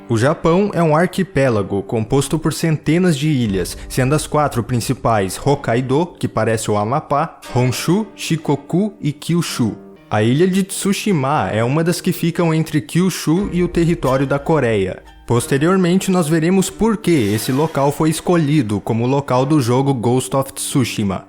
O Japão é um arquipélago composto por centenas de ilhas, sendo as 4 principais Hokkaido, que parece o Amapá, Honshu, Shikoku e Kyushu. A ilha de Tsushima é uma das que ficam entre Kyushu e o território da Coreia. Posteriormente, nós veremos por que esse local foi escolhido como local do jogo Ghost of Tsushima.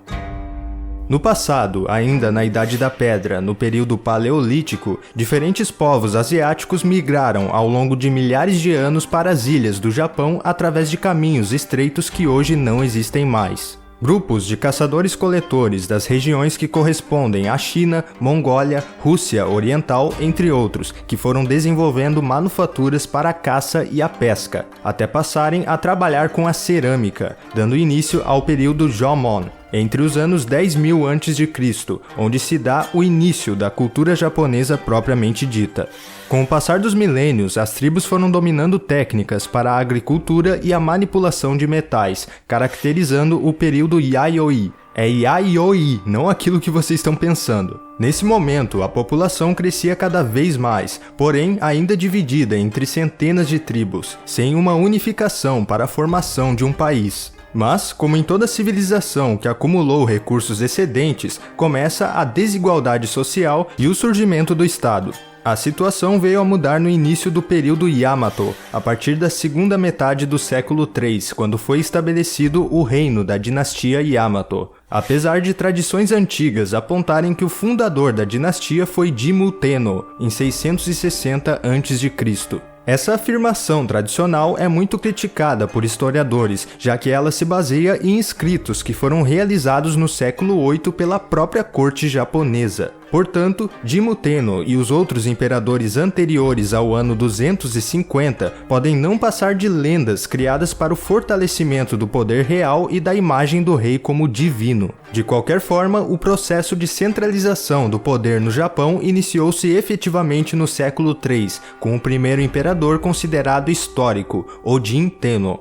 No passado, ainda na Idade da Pedra, no período paleolítico, diferentes povos asiáticos migraram ao longo de milhares de anos para as ilhas do Japão através de caminhos estreitos que hoje não existem mais. Grupos de caçadores-coletores das regiões que correspondem à China, Mongólia, Rússia Oriental, entre outros, que foram desenvolvendo manufaturas para a caça e a pesca, até passarem a trabalhar com a cerâmica, dando início ao período Jomon, entre os anos 10.000 a.C., onde se dá o início da cultura japonesa propriamente dita. Com o passar dos milênios, as tribos foram dominando técnicas para a agricultura e a manipulação de metais, caracterizando o período Yayoi. É Yayoi, não aquilo que vocês estão pensando. Nesse momento, a população crescia cada vez mais, porém ainda dividida entre centenas de tribos, sem uma unificação para a formação de um país. Mas, como em toda civilização que acumulou recursos excedentes, começa a desigualdade social e o surgimento do Estado. A situação veio a mudar no início do período Yamato, a partir da segunda metade do século III, quando foi estabelecido o reino da dinastia Yamato. Apesar de tradições antigas apontarem que o fundador da dinastia foi Jimmu Tenno, em 660 a.C. Essa afirmação tradicional é muito criticada por historiadores, já que ela se baseia em escritos que foram realizados no século VIII pela própria corte japonesa. Portanto, Jimmu Tenno e os outros imperadores anteriores ao ano 250 podem não passar de lendas criadas para o fortalecimento do poder real e da imagem do rei como divino. De qualquer forma, o processo de centralização do poder no Japão iniciou-se efetivamente no século III, com o primeiro imperador considerado histórico, Ōjin Tenno.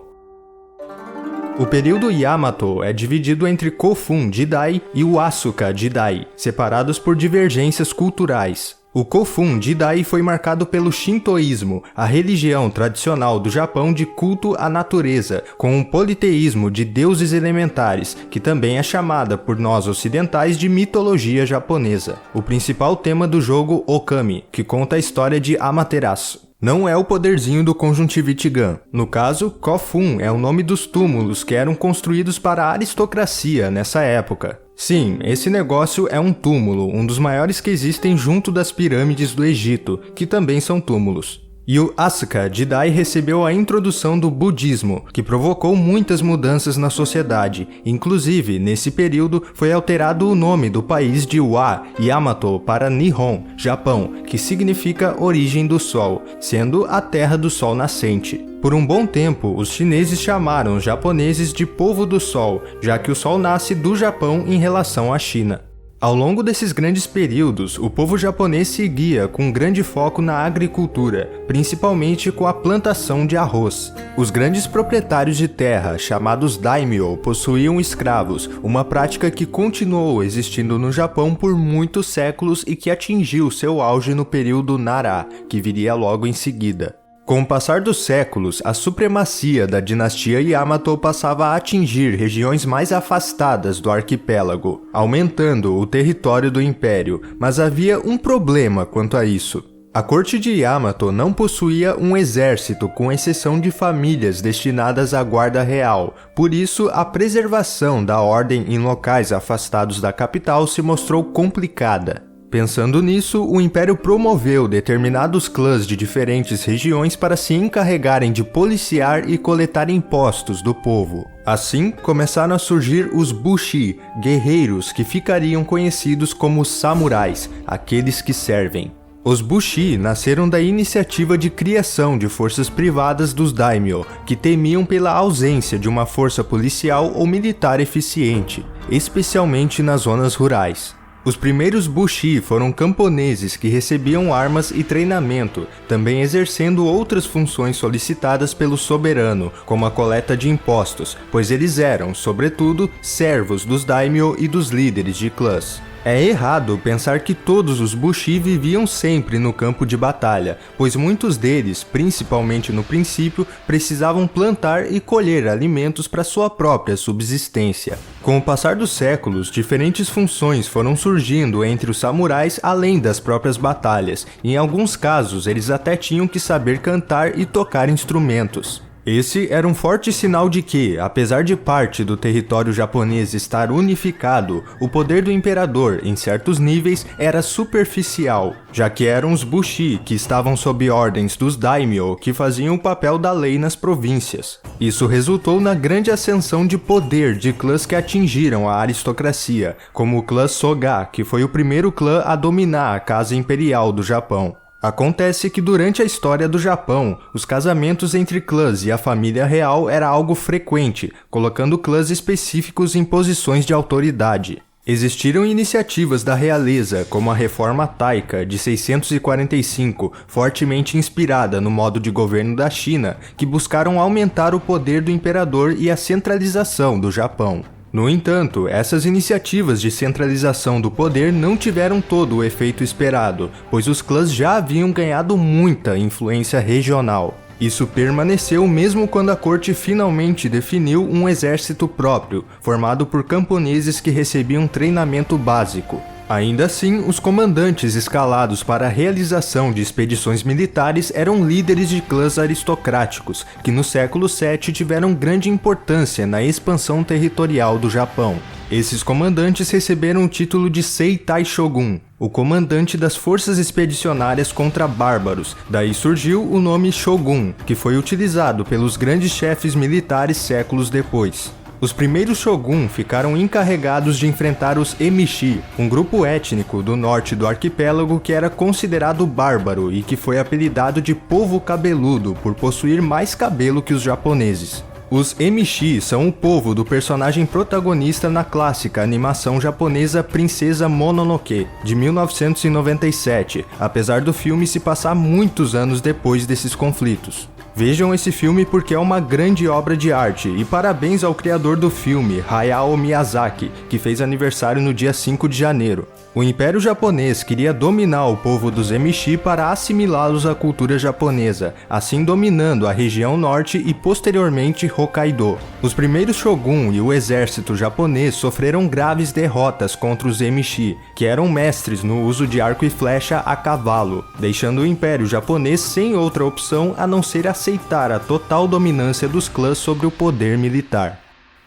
O período Yamato é dividido entre Kofun Jidai e o Asuka Jidai, separados por divergências culturais. O Kofun Jidai foi marcado pelo Shintoísmo, a religião tradicional do Japão de culto à natureza, com um politeísmo de deuses elementares, que também é chamada por nós ocidentais de mitologia japonesa. O principal tema do jogo Okami, que conta a história de Amaterasu. Não é o poderzinho do Conjuntivite Gun. No caso, Kofun é o nome dos túmulos que eram construídos para a aristocracia nessa época. Sim, esse negócio é um túmulo, um dos maiores que existem junto das pirâmides do Egito, que também são túmulos. E o Asuka Jidai recebeu a introdução do budismo, que provocou muitas mudanças na sociedade. Inclusive, nesse período, foi alterado o nome do país de Wa, Yamato, para Nihon, Japão, que significa origem do sol, sendo a terra do sol nascente. Por um bom tempo, os chineses chamaram os japoneses de povo do sol, já que o sol nasce do Japão em relação à China. Ao longo desses grandes períodos, o povo japonês seguia com grande foco na agricultura, principalmente com a plantação de arroz. Os grandes proprietários de terra, chamados daimyo, possuíam escravos, uma prática que continuou existindo no Japão por muitos séculos e que atingiu seu auge no período Nara, que viria logo em seguida. Com o passar dos séculos, a supremacia da dinastia Yamato passava a atingir regiões mais afastadas do arquipélago, aumentando o território do império, mas havia um problema quanto a isso. A corte de Yamato não possuía um exército, com exceção de famílias destinadas à guarda real, por isso a preservação da ordem em locais afastados da capital se mostrou complicada. Pensando nisso, o Império promoveu determinados clãs de diferentes regiões para se encarregarem de policiar e coletar impostos do povo. Assim, começaram a surgir os Bushi, guerreiros que ficariam conhecidos como samurais, aqueles que servem. Os Bushi nasceram da iniciativa de criação de forças privadas dos daimyo, que temiam pela ausência de uma força policial ou militar eficiente, especialmente nas zonas rurais. Os primeiros Bushi foram camponeses que recebiam armas e treinamento, também exercendo outras funções solicitadas pelo soberano, como a coleta de impostos, pois eles eram, sobretudo, servos dos daimyo e dos líderes de clãs. É errado pensar que todos os Bushi viviam sempre no campo de batalha, pois muitos deles, principalmente no princípio, precisavam plantar e colher alimentos para sua própria subsistência. Com o passar dos séculos, diferentes funções foram surgindo entre os samurais além das próprias batalhas, e em alguns casos eles até tinham que saber cantar e tocar instrumentos. Esse era um forte sinal de que, apesar de parte do território japonês estar unificado, o poder do imperador, em certos níveis, era superficial, já que eram os Bushi que estavam sob ordens dos daimyo que faziam o papel da lei nas províncias. Isso resultou na grande ascensão de poder de clãs que atingiram a aristocracia, como o clã Soga, que foi o primeiro clã a dominar a casa imperial do Japão. Acontece que durante a história do Japão, os casamentos entre clãs e a família real era algo frequente, colocando clãs específicos em posições de autoridade. Existiram iniciativas da realeza, como a Reforma Taika de 645, fortemente inspirada no modo de governo da China, que buscaram aumentar o poder do imperador e a centralização do Japão. No entanto, essas iniciativas de centralização do poder não tiveram todo o efeito esperado, pois os clãs já haviam ganhado muita influência regional. Isso permaneceu mesmo quando a corte finalmente definiu um exército próprio, formado por camponeses que recebiam treinamento básico. Ainda assim, os comandantes escalados para a realização de expedições militares eram líderes de clãs aristocráticos, que no século VII tiveram grande importância na expansão territorial do Japão. Esses comandantes receberam o título de Seitai Shogun, o comandante das forças expedicionárias contra bárbaros. Daí surgiu o nome Shogun, que foi utilizado pelos grandes chefes militares séculos depois. Os primeiros shogun ficaram encarregados de enfrentar os Emishi, um grupo étnico do norte do arquipélago que era considerado bárbaro e que foi apelidado de povo cabeludo por possuir mais cabelo que os japoneses. Os Emishi são o povo do personagem protagonista na clássica animação japonesa Princesa Mononoke, de 1997, apesar do filme se passar muitos anos depois desses conflitos. Vejam esse filme porque é uma grande obra de arte, e parabéns ao criador do filme, Hayao Miyazaki, que fez aniversário no dia 5 de janeiro. O Império Japonês queria dominar o povo dos Emishi para assimilá-los à cultura japonesa, assim dominando a região norte e posteriormente Hokkaido. Os primeiros shogun e o exército japonês sofreram graves derrotas contra os Emishi, que eram mestres no uso de arco e flecha a cavalo, deixando o Império Japonês sem outra opção a não ser aceitar a total dominância dos clãs sobre o poder militar.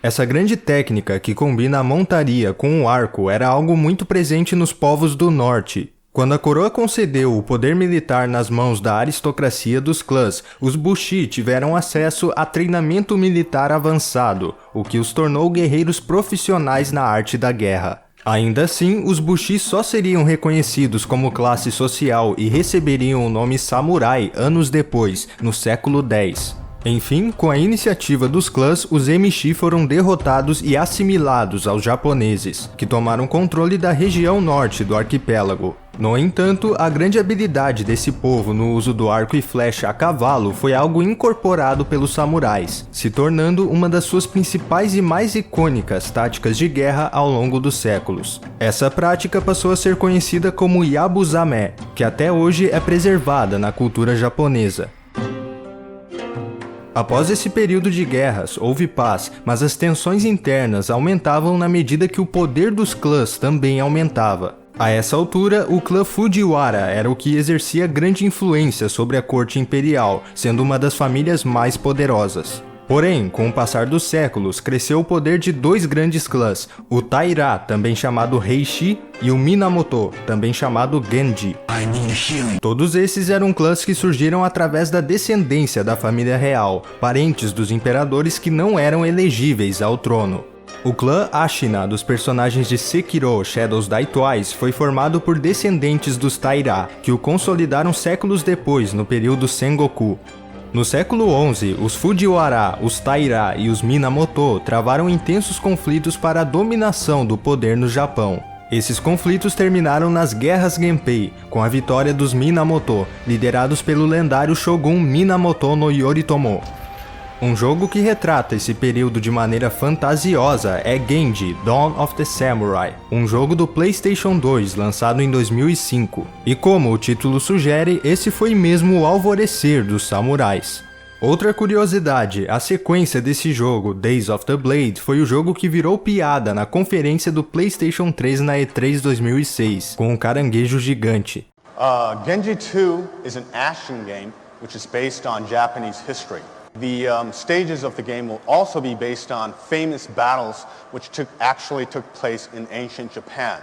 Essa grande técnica que combina a montaria com o arco era algo muito presente nos povos do norte. Quando a coroa concedeu o poder militar nas mãos da aristocracia dos clãs, os Bushi tiveram acesso a treinamento militar avançado, o que os tornou guerreiros profissionais na arte da guerra. Ainda assim, os Bushi só seriam reconhecidos como classe social e receberiam o nome samurai anos depois, no século X. Enfim, com a iniciativa dos clãs, os Emishi foram derrotados e assimilados aos japoneses, que tomaram controle da região norte do arquipélago. No entanto, a grande habilidade desse povo no uso do arco e flecha a cavalo foi algo incorporado pelos samurais, se tornando uma das suas principais e mais icônicas táticas de guerra ao longo dos séculos. Essa prática passou a ser conhecida como Yabusame, que até hoje é preservada na cultura japonesa. Após esse período de guerras, houve paz, mas as tensões internas aumentavam na medida que o poder dos clãs também aumentava. A essa altura, o clã Fujiwara era o que exercia grande influência sobre a corte imperial, sendo uma das famílias mais poderosas. Porém, com o passar dos séculos, cresceu o poder de dois grandes clãs, o Taira, também chamado Heishi, e o Minamoto, também chamado Genji. Todos esses eram clãs que surgiram através da descendência da família real, parentes dos imperadores que não eram elegíveis ao trono. O clã Ashina dos personagens de Sekiro Shadows Die Twice foi formado por descendentes dos Taira, que o consolidaram séculos depois, no período Sengoku. No século XI, os Fujiwara, os Taira e os Minamoto travaram intensos conflitos para a dominação do poder no Japão. Esses conflitos terminaram nas Guerras Genpei, com a vitória dos Minamoto, liderados pelo lendário Shogun Minamoto no Yoritomo. Um jogo que retrata esse período de maneira fantasiosa é Genji: Dawn of the Samurai, um jogo do PlayStation 2 lançado em 2005. E como o título sugere, esse foi mesmo o alvorecer dos samurais. Outra curiosidade, a sequência desse jogo, Days of the Blade, foi o jogo que virou piada na conferência do PlayStation 3 na E3 2006, com um caranguejo gigante. Genji 2 is an action game which is based on Japanese history. The stages of the game will also be based on famous battles which actually took place in ancient Japan.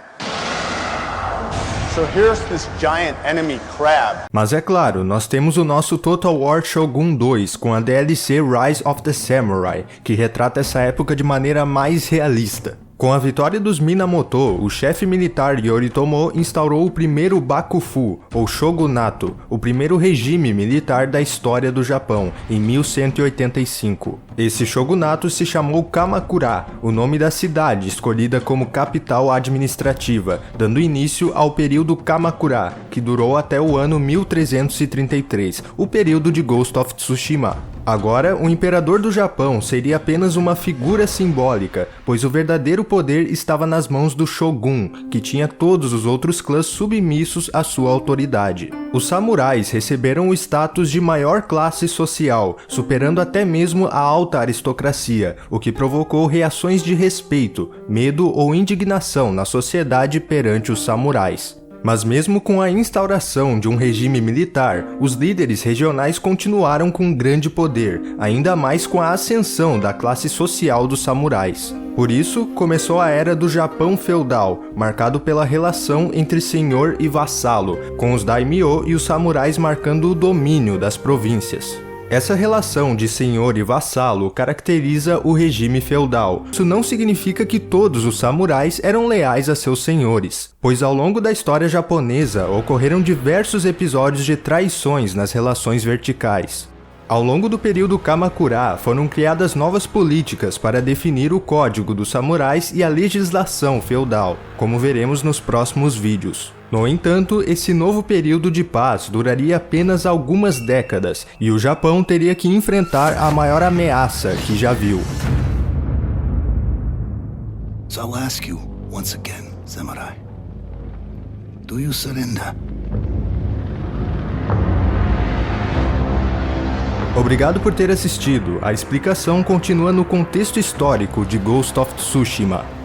So here's this giant enemy crab. Mas é claro, nós temos o nosso Total War Shogun 2 com a DLC Rise of the Samurai, que retrata essa época de maneira mais realista. Com a vitória dos Minamoto, o chefe militar Yoritomo instaurou o primeiro Bakufu, ou Shogunato, o primeiro regime militar da história do Japão, em 1185. Esse shogunato se chamou Kamakura, o nome da cidade escolhida como capital administrativa, dando início ao período Kamakura, que durou até o ano 1333, o período de Ghost of Tsushima. Agora, o imperador do Japão seria apenas uma figura simbólica, pois o verdadeiro poder estava nas mãos do Shogun, que tinha todos os outros clãs submissos à sua autoridade. Os samurais receberam o status de maior classe social, superando até mesmo a alta aristocracia, o que provocou reações de respeito, medo ou indignação na sociedade perante os samurais. Mas mesmo com a instauração de um regime militar, os líderes regionais continuaram com grande poder, ainda mais com a ascensão da classe social dos samurais. Por isso, começou a era do Japão feudal, marcado pela relação entre senhor e vassalo, com os daimyo e os samurais marcando o domínio das províncias. Essa relação de senhor e vassalo caracteriza o regime feudal. Isso não significa que todos os samurais eram leais a seus senhores, pois ao longo da história japonesa ocorreram diversos episódios de traições nas relações verticais. Ao longo do período Kamakura, foram criadas novas políticas para definir o código dos samurais e a legislação feudal, como veremos nos próximos vídeos. No entanto, esse novo período de paz duraria apenas algumas décadas, e o Japão teria que enfrentar a maior ameaça que já viu. So I'll ask you once again, Samurai. Do you surrender? Obrigado por ter assistido. A explicação continua no contexto histórico de Ghost of Tsushima.